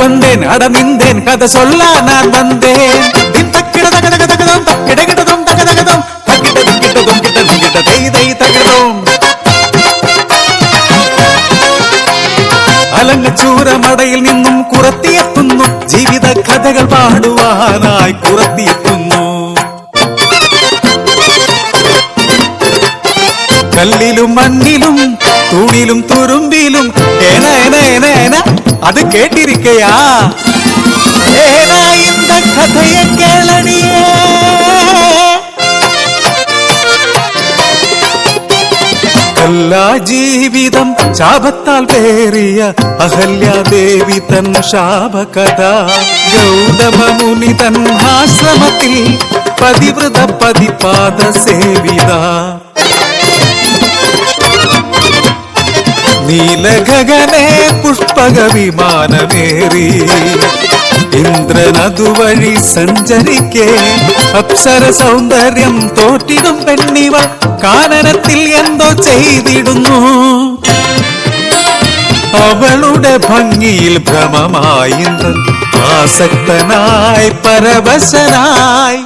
வந்தேன் அட நின்றேன் கதை சொல்ல நான் வந்தேன். അലങ്ങച്ചൂരമടയിൽ നിന്നും കുറത്തിയെത്തുന്നു, ജീവിത കഥകൾ പാടുവാനായി കുറത്തിയെത്തുന്നു. കല്ലിലും മണ്ണിലും തൂണിലും തുരുമ്പിലും ഏന ഏന ഏന ഏന അത് കേട്ടിരിക്കയാ. ഏന இந்த കഥയെ കേളടിയേ. കല്ലാ ജീവിതം ശാപത്താൽ പേറിയ അഹല്യാദേവി തൻ ശാപകഥ. ഗൗതമ മുനി തൻ ആശ്രമത്തിൽ പതിവ്രത പതിപാദ സേവിത. നീലഗഗനെ പുഷ്പക വിമാനമേറി ഇന്ദ്രനതുവഴി സഞ്ചരിക്കേ. അപ്സര സൗന്ദര്യം തോറ്റിടും പെണ്ണിവൾ കാനനത്തിൽ എന്തോ ചെയ്തിടുന്നു. അവളുടെ ഭംഗിയിൽ ഭ്രമമായി ഇന്ദ്രൻ ആസക്തനായി പരവശനായി.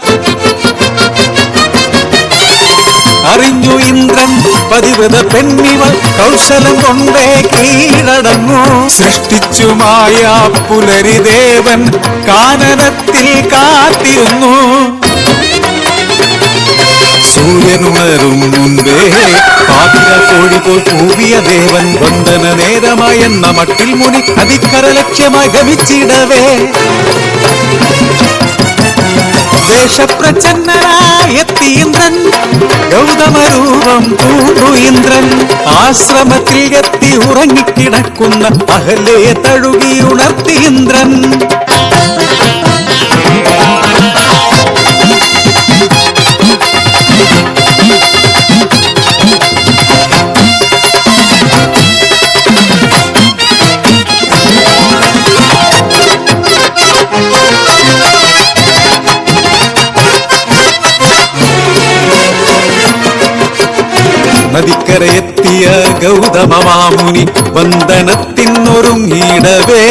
അറിഞ്ഞു ഇന്ദ്രൻ പതിവ്രത പെണ്ണിവൾ കൗശലം കൊണ്ടേ കീഴടങ്ങു. സൃഷ്ടിച്ചു മായ പുലരിദേവൻ കാനനത്തിൽ കാത്തിരുന്നു. സൂര്യനുണരും മുൻപേ പാതിര കോഴി പോൽ കൂവിയ ദേവൻ വന്ദന നേരമായി എന്ന മട്ടിൽ മുനി അതിക്കര ലക്ഷ്യമായി ഗമിച്ചിടവേ. വേഷപ്രച്ഛന്നനായെത്തി ഇന്ദ്രൻ ഗൗതമരൂപം പൂണ്ടു ഇന്ദ്രൻ. ആശ്രമത്തിൽ എത്തി ഉറങ്ങിക്കിടക്കുന്ന അഹല്യയെ തഴുകി ഉണർത്തി ഇന്ദ്രൻ. നദിക്കരയെത്തിയ ഗൗതമമാമുനി വന്ദനത്തിനൊരുങ്ങിയിടവേ.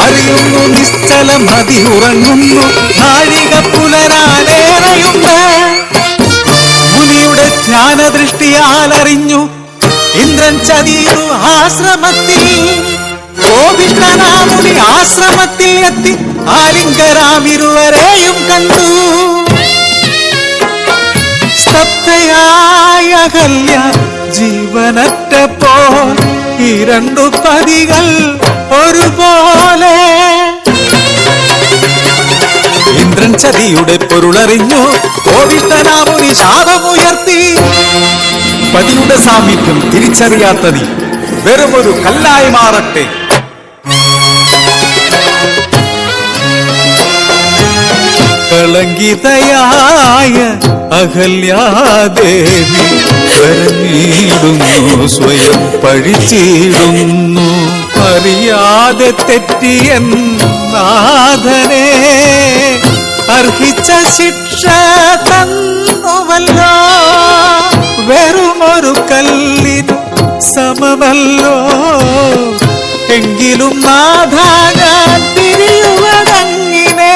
അറിയുന്നു നിശ്ചലം നദി ഉറങ്ങുന്നു, നാഴിക പുലരാനേറെയുണ്ട്. മുനിയുടെ ധ്യാനദൃഷ്ടിയാൽ അറിഞ്ഞു ഇന്ദ്രൻ ചതിയു ആശ്രമത്തിൽ. കോപിഷ്ഠനാമുനി ആശ്രമത്തിൽ എത്തി ആലിംഗരാമിരുവരെയും കണ്ടു. സ്തബ്ധയായ അഹല്യ ജീവനറ്റപ്പോൾ ഈ രണ്ടു പതികൾ ഒരുപോലെ. ഇന്ദ്രൻ ചതിയുടെ പൊരുളറിഞ്ഞു കോപിഷ്ഠനാമുനി ശാപമുയർത്തി. പതിയുടെ സാമീപ്യം തിരിച്ചറിയാത്ത നീ വെറുമൊരു കല്ലായി മാറട്ടെ. കളങ്കിതയായ അഹല്യാദേവി കരഞ്ഞിടുന്നു, സ്വയം പഴിച്ചിടുന്നു. അറിയാതെ തെറ്റിയൻ നാഥനെ അർഹിച്ച ശിക്ഷ തന്നുവല്ലോ. വെറുമൊരു കല്ലിനു സമമല്ലോ. എങ്കിലും നാഥ ഞാൻ തിരിയുവതങ്ങിനെ.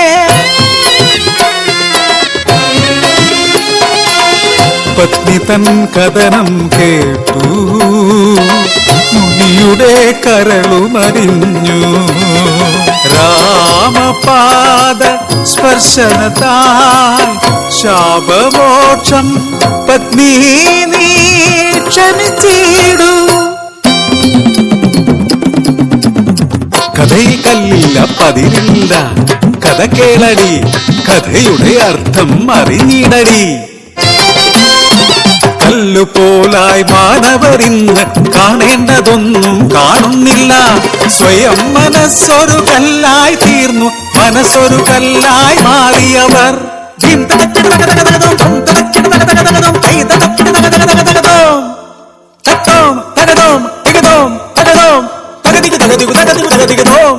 പത്നി തൻ കഥനം കേട്ടു മുനിയുടെ കരളുമറിഞ്ഞു. രാമപാദ സ്പർശനത്താൽ ശാപമോക്ഷം പത്നി നീ ക്ഷമിച്ചിടൂ. കഥയിൽ കല്ലില്ല പതിരില്ല, കഥ കേളടി, കഥയുടെ അർത്ഥം അറിഞ്ഞിടടി. കല്ലുപോലായി മാനവരിന്ന് കാണേണ്ടതൊന്നും കാണുന്നില്ല. സ്വയം മനസ്സൊരു കല്ലായി തീർന്നു, മനസ്സൊരു കല്ലായി മാറിയവർ. തകതോം തകതോം തകതോം തകതികതോം തകതികതോം തകതികതോം